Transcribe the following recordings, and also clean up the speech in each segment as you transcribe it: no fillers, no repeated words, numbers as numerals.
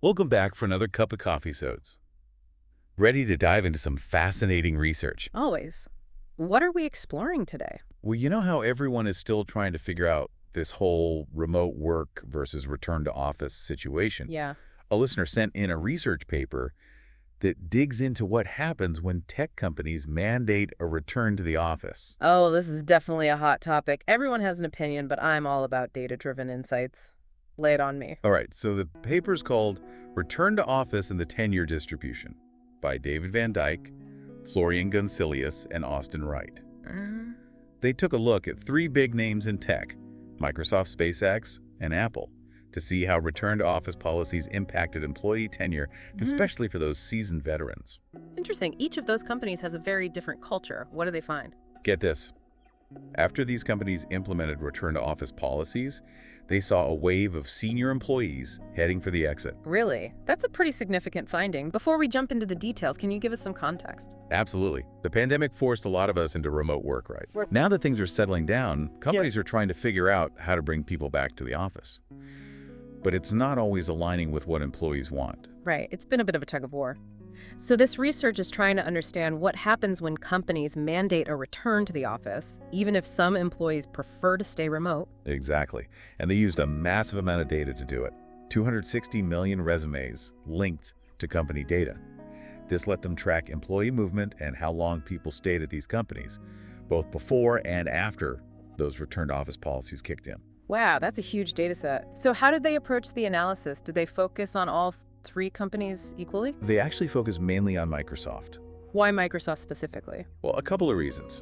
Welcome back for another cup of Coffeesodes. Ready to dive into some fascinating research? Always. What are we exploring today? Well, you know how everyone is still trying to figure out this whole remote work versus return to office situation? Yeah. A listener sent in a research paper that digs into what happens when tech companies mandate a return to the office. Oh, this is definitely a hot topic. Everyone has an opinion, but I'm all about data-driven insights. Lay it on me. All right, so the paper's called Return to Office and the Tenure Distribution by David Van Dijcke, Florian Gunsilius, and Austin Wright. They took a look at three big names in tech, Microsoft, SpaceX, and Apple, to see how return-to-office policies impacted employee tenure, especially for those seasoned veterans. Interesting. Each of those companies has a very different culture. What do they find? Get this. After these companies implemented return-to-office policies, they saw a wave of senior employees heading for the exit. Really? That's a pretty significant finding. Before we jump into the details, can you give us some context? Absolutely. The pandemic forced a lot of us into remote work, right? Now that things are settling down, companies are trying to figure out how to bring people back to the office. But it's not always aligning with what employees want. Right. It's been a bit of a tug of war. So this research is trying to understand what happens when companies mandate a return to the office, even if some employees prefer to stay remote. Exactly. And they used a massive amount of data to do it. 260 million resumes linked to company data. This let them track employee movement and how long people stayed at these companies, both before and after those return-to-office policies kicked in. Wow, that's a huge data set. So how did they approach the analysis? Did they focus on all three companies equally? They actually focus mainly on Microsoft. Why Microsoft specifically? Well, a couple of reasons.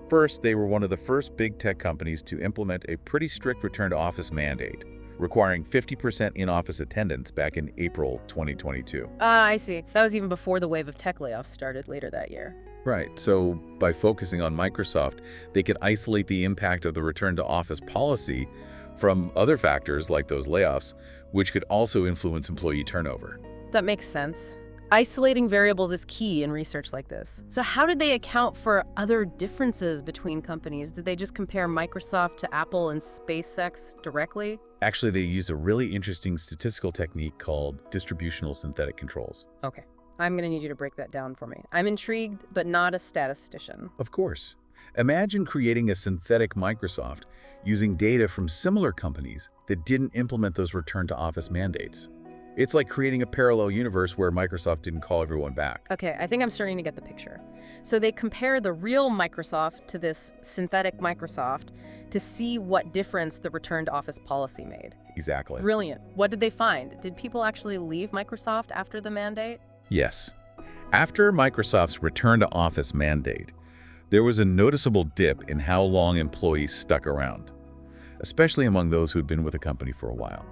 First, they were one of the first big tech companies to implement a pretty strict return-to-office mandate, requiring 50% in-office attendance back in April 2022. I see. That was even before the wave of tech layoffs started later that year. Right, so by focusing on Microsoft, they could isolate the impact of the return-to-office policy from other factors like those layoffs, which could also influence employee turnover. That makes sense. Isolating variables is key in research like this. So how did they account for other differences between companies? Did they just compare Microsoft to Apple and SpaceX directly? Actually, they used a really interesting statistical technique called distributional synthetic controls. Okay, I'm going to need you to break that down for me. I'm intrigued, but not a statistician. Of course. Imagine creating a synthetic Microsoft using data from similar companies that didn't implement those return-to-office mandates. It's like creating a parallel universe where Microsoft didn't call everyone back. Okay, I think I'm starting to get the picture. So they compare the real Microsoft to this synthetic Microsoft to see what difference the return-to-office policy made. Exactly. Brilliant. What did they find? Did people actually leave Microsoft after the mandate? Yes. After Microsoft's return-to-office mandate, there was a noticeable dip in how long employees stuck around, especially among those who'd been with a company for a while.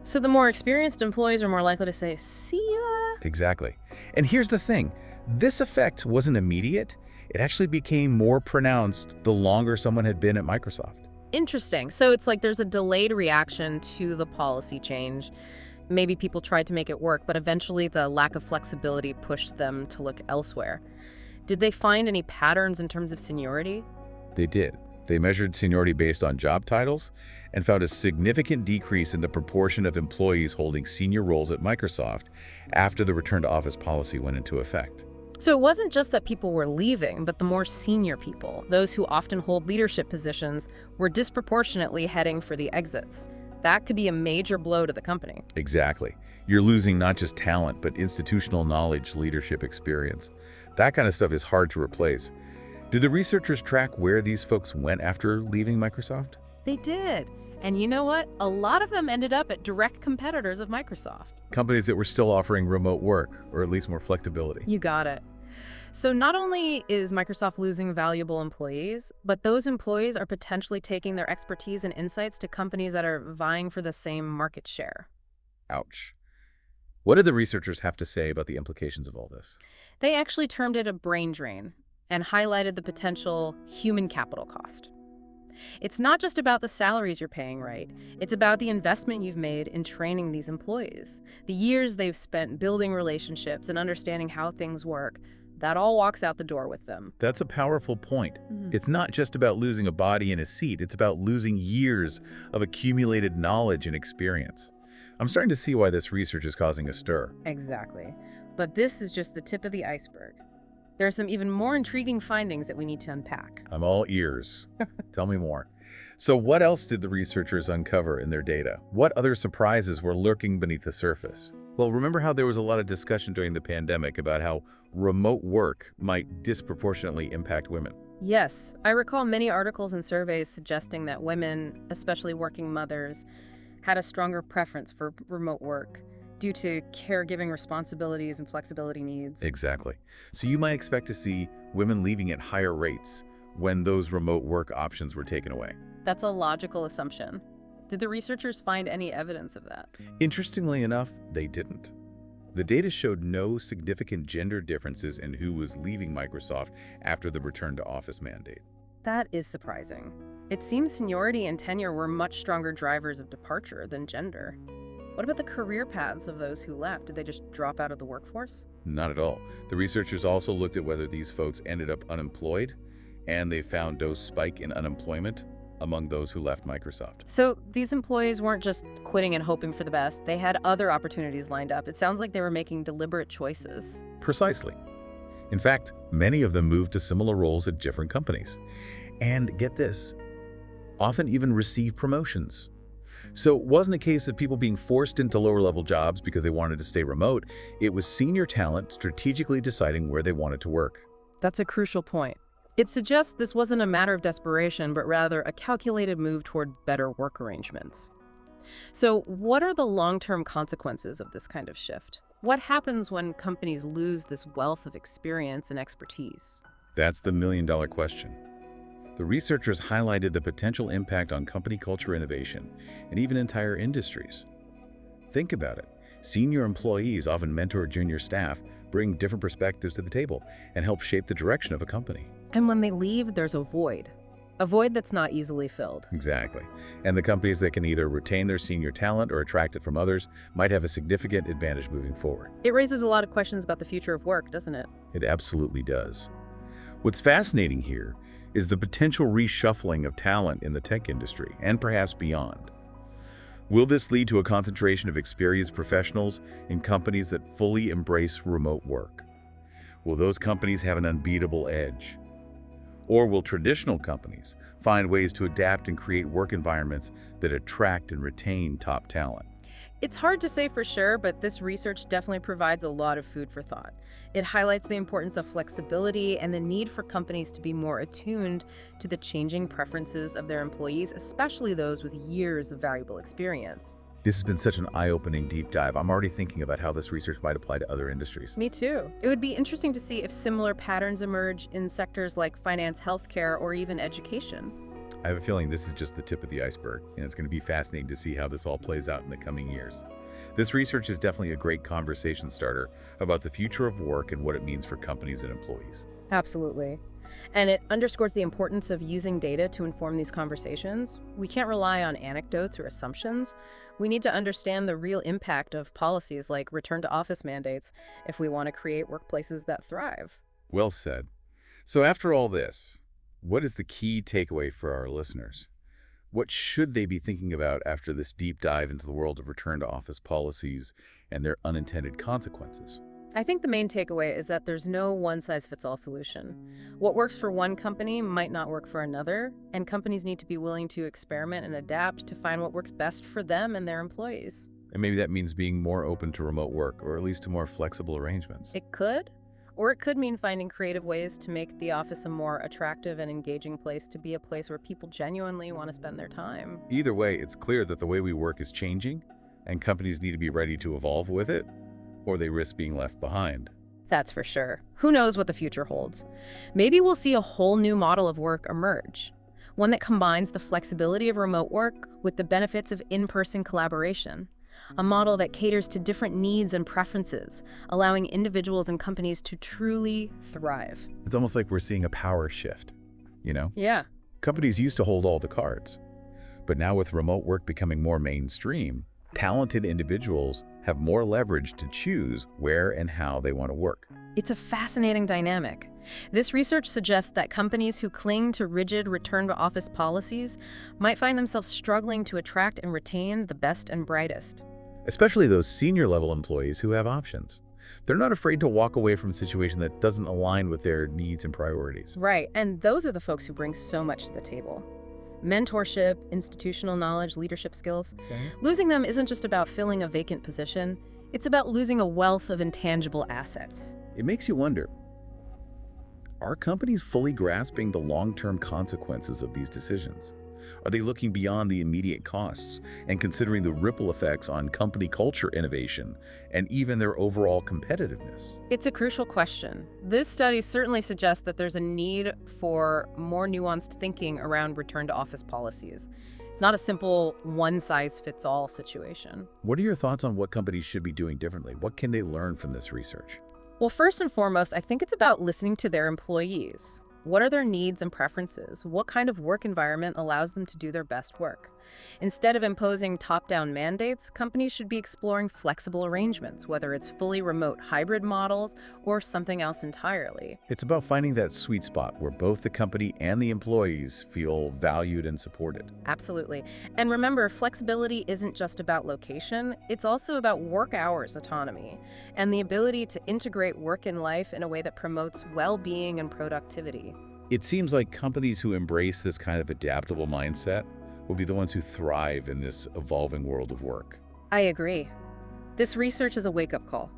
So the more experienced employees are more likely to say, see ya? Exactly. And here's the thing. This effect wasn't immediate. It actually became more pronounced the longer someone had been at Microsoft. Interesting. So it's like there's a delayed reaction to the policy change. Maybe people tried to make it work, but eventually the lack of flexibility pushed them to look elsewhere. Did they find any patterns in terms of seniority? They did. They measured seniority based on job titles and found a significant decrease in the proportion of employees holding senior roles at Microsoft after the return-to-office policy went into effect. So it wasn't just that people were leaving, but the more senior people, those who often hold leadership positions, were disproportionately heading for the exits. That could be a major blow to the company. Exactly. You're losing not just talent, but institutional knowledge, leadership experience. That kind of stuff is hard to replace. Did the researchers track where these folks went after leaving Microsoft? They did. And you know what? A lot of them ended up at direct competitors of Microsoft. Companies that were still offering remote work, or at least more flexibility. You got it. So not only is Microsoft losing valuable employees, but those employees are potentially taking their expertise and insights to companies that are vying for the same market share. Ouch. What did the researchers have to say about the implications of all this? They actually termed it a brain drain and highlighted the potential human capital cost. It's not just about the salaries you're paying, right? It's about the investment you've made in training these employees, the years they've spent building relationships and understanding how things work. That all walks out the door with them. That's a powerful point. It's not just about losing a body in a seat. It's about losing years of accumulated knowledge and experience. I'm starting to see why this research is causing a stir. Exactly. But this is just the tip of the iceberg. There are some even more intriguing findings that we need to unpack. I'm all ears. Tell me more. So what else did the researchers uncover in their data? What other surprises were lurking beneath the surface? Well, remember how there was a lot of discussion during the pandemic about how remote work might disproportionately impact women? Yes, I recall many articles and surveys suggesting that women, especially working mothers, had a stronger preference for remote work due to caregiving responsibilities and flexibility needs. Exactly. So you might expect to see women leaving at higher rates when those remote work options were taken away. That's a logical assumption. Did the researchers find any evidence of that? Interestingly enough, they didn't. The data showed no significant gender differences in who was leaving Microsoft after the return to office mandate. That is surprising. It seems seniority and tenure were much stronger drivers of departure than gender. What about the career paths of those who left? Did they just drop out of the workforce? Not at all. The researchers also looked at whether these folks ended up unemployed, and they found no spike in unemployment among those who left Microsoft. So these employees weren't just quitting and hoping for the best. They had other opportunities lined up. It sounds like they were making deliberate choices. Precisely. In fact, many of them moved to similar roles at different companies. And get this, often even received promotions. So it wasn't a case of people being forced into lower-level jobs because they wanted to stay remote. It was senior talent strategically deciding where they wanted to work. That's a crucial point. It suggests this wasn't a matter of desperation, but rather a calculated move toward better work arrangements. So what are the long-term consequences of this kind of shift? What happens when companies lose this wealth of experience and expertise? That's the million-dollar question. The researchers highlighted the potential impact on company culture innovation and even entire industries. Think about it. Senior employees often mentor junior staff, bring different perspectives to the table, and help shape the direction of a company. And when they leave, there's a void that's not easily filled. Exactly. And the companies that can either retain their senior talent or attract it from others might have a significant advantage moving forward. It raises a lot of questions about the future of work, doesn't it? It absolutely does. What's fascinating here is the potential reshuffling of talent in the tech industry and perhaps beyond. Will this lead to a concentration of experienced professionals in companies that fully embrace remote work? Will those companies have an unbeatable edge? Or will traditional companies find ways to adapt and create work environments that attract and retain top talent? It's hard to say for sure, but this research definitely provides a lot of food for thought. It highlights the importance of flexibility and the need for companies to be more attuned to the changing preferences of their employees, especially those with years of valuable experience. This has been such an eye-opening deep dive. I'm already thinking about how this research might apply to other industries. Me too. It would be interesting to see if similar patterns emerge in sectors like finance, healthcare, or even education. I have a feeling this is just the tip of the iceberg, and it's going to be fascinating to see how this all plays out in the coming years. This research is definitely a great conversation starter about the future of work and what it means for companies and employees. Absolutely. And it underscores the importance of using data to inform these conversations. We can't rely on anecdotes or assumptions. We need to understand the real impact of policies like return to office mandates if we want to create workplaces that thrive. Well said. So after all this, what is the key takeaway for our listeners? What should they be thinking about after this deep dive into the world of return to office policies and their unintended consequences? I think the main takeaway is that there's no one-size-fits-all solution. What works for one company might not work for another, and companies need to be willing to experiment and adapt to find what works best for them and their employees. And maybe that means being more open to remote work, or at least to more flexible arrangements. It could, or it could mean finding creative ways to make the office a more attractive and engaging place, to be a place where people genuinely want to spend their time. Either way, it's clear that the way we work is changing, and companies need to be ready to evolve with it, or they risk being left behind. That's for sure. Who knows what the future holds? Maybe we'll see a whole new model of work emerge, one that combines the flexibility of remote work with the benefits of in-person collaboration, a model that caters to different needs and preferences, allowing individuals and companies to truly thrive. It's almost like we're seeing a power shift, you know? Yeah. Companies used to hold all the cards, but now with remote work becoming more mainstream, talented individuals have more leverage to choose where and how they want to work. It's a fascinating dynamic. This research suggests that companies who cling to rigid return-to-office policies might find themselves struggling to attract and retain the best and brightest. especially those senior-level employees who have options. They're not afraid to walk away from a situation that doesn't align with their needs and priorities. Right, and those are the folks who bring so much to the table. Mentorship, institutional knowledge, leadership skills. Okay. Losing them isn't just about filling a vacant position. It's about losing a wealth of intangible assets. It makes you wonder, are companies fully grasping the long-term consequences of these decisions? Are they looking beyond the immediate costs and considering the ripple effects on company culture innovation and even their overall competitiveness? It's a crucial question. This study certainly suggests that there's a need for more nuanced thinking around return-to-office policies. It's not a simple one-size-fits-all situation. What are your thoughts on what companies should be doing differently? What can they learn from this research? Well, first and foremost, I think it's about listening to their employees. What are their needs and preferences? What kind of work environment allows them to do their best work? Instead of imposing top-down mandates, companies should be exploring flexible arrangements, whether it's fully remote hybrid models or something else entirely. It's about finding that sweet spot where both the company and the employees feel valued and supported. Absolutely. And remember, flexibility isn't just about location, it's also about work hours autonomy and the ability to integrate work and life in a way that promotes well-being and productivity. It seems like companies who embrace this kind of adaptable mindset will be the ones who thrive in this evolving world of work. I agree. This research is a wake-up call.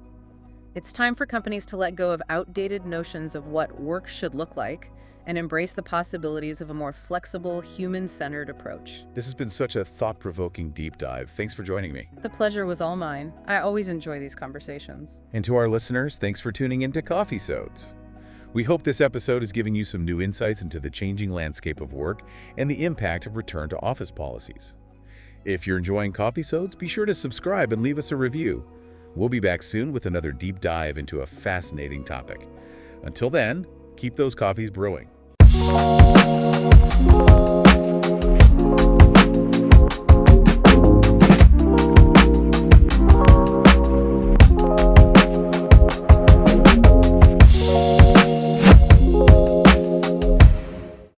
It's time for companies to let go of outdated notions of what work should look like and embrace the possibilities of a more flexible, human-centered approach. This has been such a thought-provoking deep dive. Thanks for joining me. The pleasure was all mine. I always enjoy these conversations. And to our listeners, thanks for tuning into Coffeesodes. We hope this episode is giving you some new insights into the changing landscape of work and the impact of return-to-office policies. If you're enjoying Coffeesodes, be sure to subscribe and leave us a review. We'll be back soon with another deep dive into a fascinating topic. Until then, keep those coffees brewing.